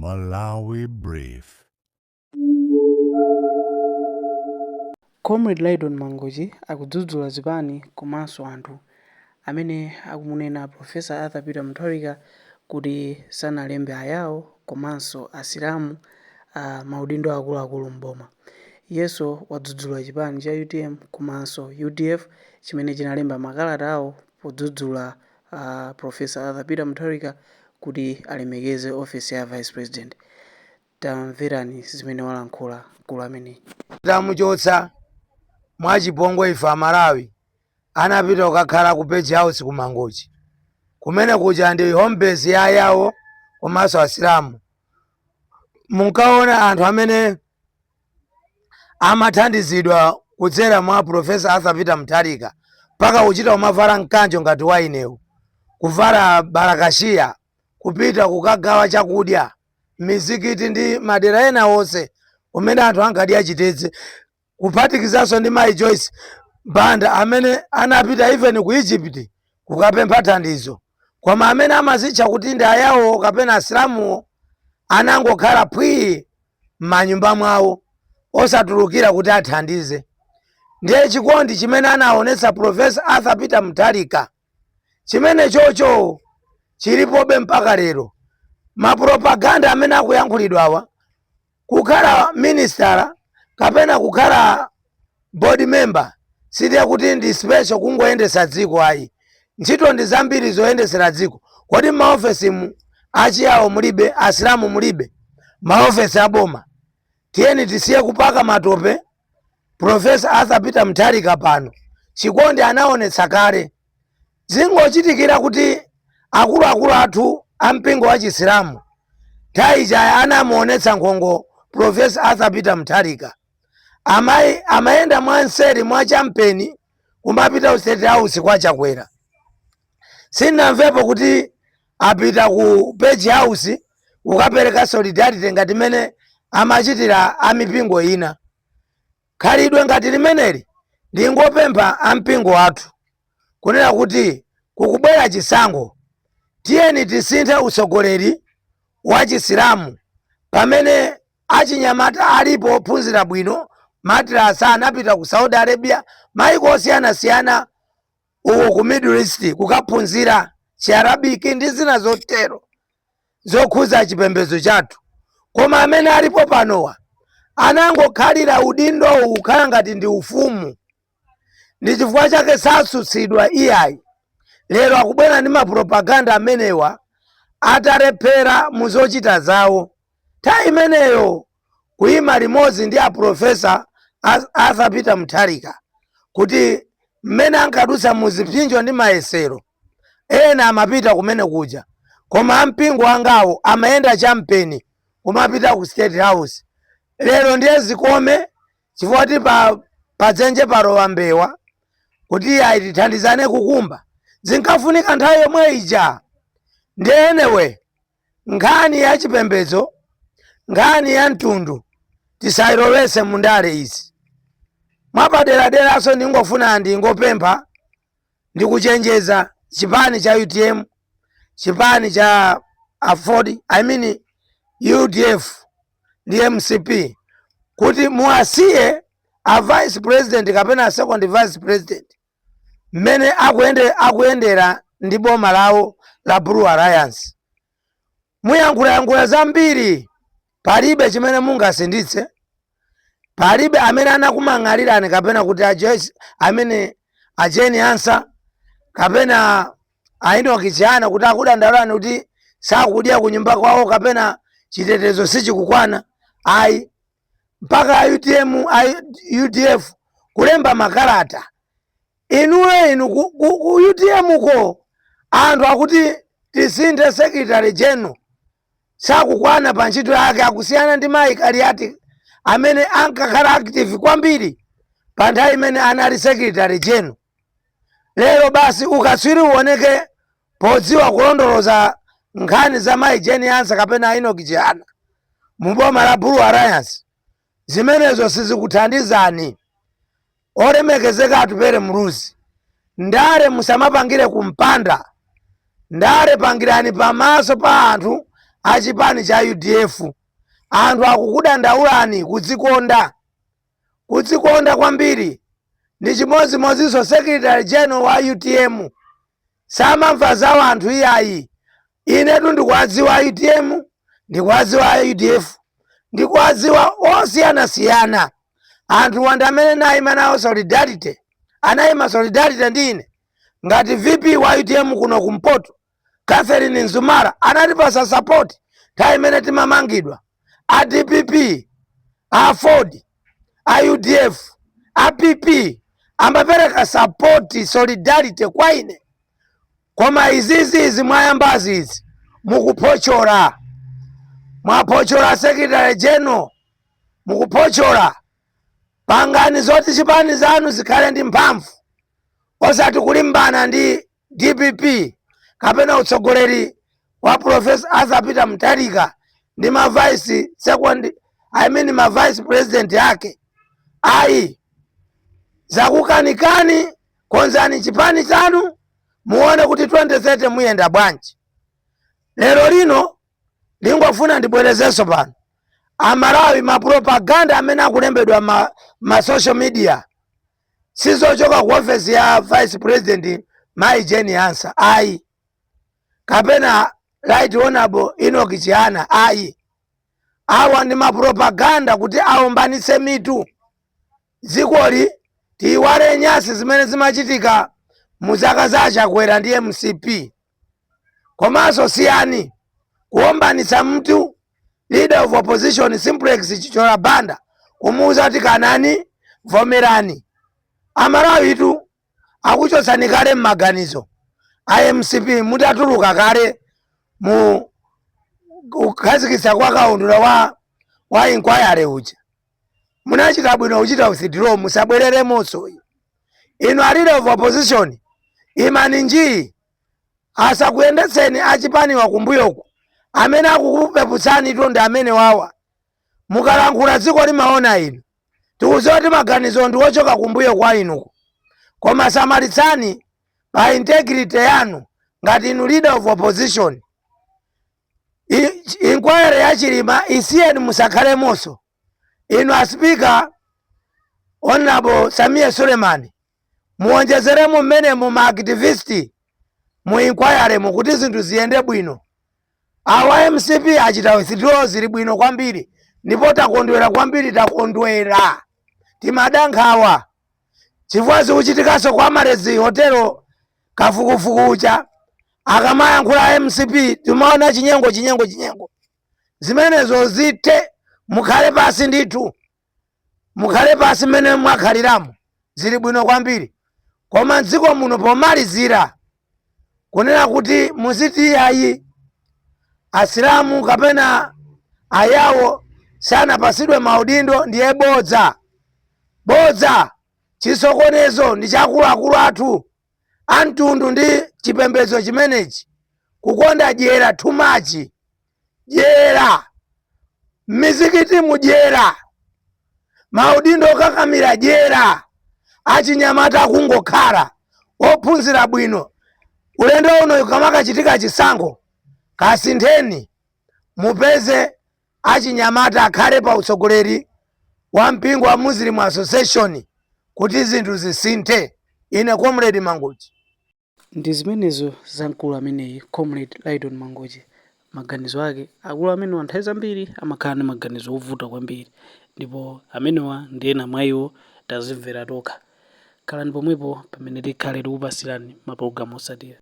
Malawi Brief. Comrade Lydon Mangochi akudzudzula zipani komanso anthu amene akumunena Profesa Arthur Peter Mutharika kuti sanalembe ayawo komanso asilamu maudindo akuluakulu mboma. Iyenso wadzudzula chipani cha UTM komanso UDF chimene chinalemba makalata awo podzudzula Profesa Arthur Peter Mutharika kuti alemekeze office ya Vice President. Tamverani zimene walankhula mkulu ameneyi. Tamuchotsa mwachipongwe ife Amalawi anapita kukakhala ku Page House ku Mangochi kumene kuja ndi home base yawo komanso asilamu. Munkaona anthu amene amathandizidwa kudzera mwa Profesa Arthur Peter Mutharika mpaka uchita umavala mkanjo ngati wainewu, kuvala barakashia, kupita kukagawa chakudya mizikiti ndi madera ena onse umene anthu ankadya chitedze, kuphatikizanso ndi Mai Joyce Banda amene anapita even ku Egypt kukapempha thandizo, koma amene amazitcha kuti ndi ayawo kapena asilamuwo anangokhala phwii m'manyumba mwawo osatulukira kuti athandize. Ndiye chikondi chimene anaonetsa Profesa Arthur Peter Mutharika chimene chocho chilipobe mpaka lero. Mapropaganda amene akuyankhulidwawa kukhala minister kapena kukhala board member sitiye kuti ndi special kungoyendesa dziko ayi. Ntchito ndi zambiri zoyendesera dziko. Kodi maofesi achiyawo mulibe, asilamu mulibe, maofesi aboma? Tiyeni tisiye kupaka matope Profesa Arthur Peter Mutharika pano. Chikondi anaonetsa kale. Zingochitikira kuti akuluakulu athu ampingo wa Chisilamu taija anamuonetsa nkhongo Profesa Arthur Peter Mutharika. Amayenda mwanseri mwa champeni kumapita ku State House kwa chakwera. Sinamvepo kuti apita ku Page House kukapereka solidarity ngati mene amachitira amipingo ina. Khalidwe ngati limeneli ndingopempha ampingo athu kunena kuti kukubwera chisankho, tiyeni tisinthe usogoleri wa Chisilamu pamene achinyamata alipo ophunzira bwino. Madrasa anapita ku Saudi Arabia, maiko osiyanasiyana uko ku Middle East kukaphunzira Chiarabiki ndi zina zotero zokhuza chipembedzo chathu. Koma amene alipo panowa anangokhalira udindo ukhala ngati ndi ufumu. Ndi chifukwa chake sasutsidwa iyayi. Lero akubwera ndi mapropaganda amenewa atalephera muzochita zawo. Nthawi imeneyo kuyima limodzi ndi a Profesa Arthur Peter Mutharika kuti mmene ankadutsa muzipsinjo ndi mayesero ena amapita kumene kuja, koma ampingo angawo amayenda champeni kumapita ku State House. Lero ndiye zikome chifukwa ti padzenje parowa mbewa kuti ayi tithandizane kukumba. Zinkafunika nthawi yomwe ija. Ndiye anyway, nkhani ya chipembedzo, nkhani ya mtundu tisayilowetse mundale izi. Mwapaderaderaso ndingofuna ndingopempha ndikuchenjeza chipani cha UTM, chipani cha UDF ndi MCP kuti muasiye a Vice President kapena second Vice President mmene akuyendera ndi boma lawo la Blue Alliance. Muyankhula zambiri, palibe chimene mungasinditse, palibe amene anakumang'alirani kapena kuti Jane Ansah kapena Enoch Chihana kuti akudandaulani kuti sakudya kunyumba kwawo kapena chitetezo sichikukwana. Ayi, mpaka UTM UDF kulemba makalata. Inu ku UTM ko anthu akuti tisinthe Secretary General sakukwana pa ntchito yake, akusiyana ndi Mai Kariati amene ankakhala active kwambiri pa nthawi imene anali Secretary General. Lero basi ukaswiri uoneke podziwa kulondoloza nkhani za Mai Jane Ansah kapena Enoch Chihana muboma la Blue Alliance. Zimenezo sizikuthandizani. Olemekezeka atupere mruzi. Ndale musamapangire kumpanda. Ndale pangirani pamaso pa anthu achipani cha UDF. Anthu akukudandaulani kudzikonda kwambiri. Ndi chimodzimodzinso Secretary General wa UTM samamva za anthu iyayi. Inetu ndikuwadziwa UTM, ndikuwadziwa UDF, ndikuwadziwa osiyanasiyana. Anthu wanda amene nayima nawo solidarity, anayima solidarity ndi ine ngati VP wa UTM kuno kumpoto Catherine Nzumara anatipasa support nthawi imene timamangidwa. A DPP, a Ford, a UDF, a PP amapereka support solidarity kwa ine. Koma izizi mwayambazi izi mukuphochora. Mwaphochora Secretary General, mukuphochora. Pangani zoti chipani zanu zikhale ndi mphamvu, osati kulimbana ndi DPP kapena utsogoleri wa Professor Arthur Peter Mutharika ndi ma vice president yake. Ayi, zakukanikani, konzani chipani chanu muone kuti 2030 muyenda bwanji. Lero lino ndingofuna ndibwerezenso pano Amalawi mapropaganda amene akulembedwa ma social media sizochoka ku office ya vice president Mai Jane Ansah. Ayi, kapena Right Honorable Enoch Chiana. Ayi, awa ndi mapropaganda kuti aombanitse mitu. Zikoli tiwale nyasi zimene zimachitika muzaka za Chakwera ndi MCP. Komanso siyani kuombanitsa mtu leader of opposition Simplex Chichola Banda kumuuza kuti kanani vomerani. Amalawi itu akuchotsani kale m'maganizo. IMCP mutatuluka kale mu kukhazikitsa kwa kaundula wa inquiry uja. Munachita bwino kuchita withdraw, musabwereremonso. Inu a leader of opposition imani njii asakuyendetseni achipani wakumbuyoku amene akukupeputsani tonde amene wawa. Mukalankhula dziko limaona inu. Tikudziwa kuti maganizo ndi ochoka kumbuyo kwa inuko. Koma samalitsani pa integrity yanu ngati inu leader of opposition. Inquiry ya Chilima isiyeni musakhalemonso. Inu a Speaker Honorable Samia Suleiman muonjezeremo mmenemo ma activist mu inquiry kuti zinthu ziyende bwino. Awa MCP achita withdraw zili bwino kwambiri. Ndipo takondwera kwambiri, takondwera. Timadankhawa chifukwa zikuchitikanso kwa Marezi hotelo kafukufuku ucha akamayankhula MCP timaona chinyengo. Zimenezo zite mukhale pasi ndithu. Mukhale pasi mmene mwakhaliramo. Zili bwino kwambiri. Koma dziko muno pomalizira kunena kuti muziti ayi asilamu kapena ayawo sanapasidwe maudindo ndiye bodza. Chisokonezo ndi chakuluakulu athu amtundu ndi chipembedzo chimenechi kukonda dyera too much. Dyera mizikiti mudyera, maudindo okakamira dyera, achinyamata akungokhala ophunzira bwino. Ulendo uno ukamakachitika chisankho kasintheni mupeze achinyamata akhale pa utsogoleri wa mpingo wa Muslim Association kuti zinthu zisinthe. Ine Comrade Mangochi. Ndi zimenezo zamkulu ameneyi Comrade Lydon Mangochi. Maganizo ake akulu amene nthawi zambiri amakhala ndi maganizo ovuta kwambiri, ndipo amenewa ndi ena mwa iwo tazimvera tokha. Khalani pomwepo pamene tikhale tikupasirani mapulogalamu otsatira.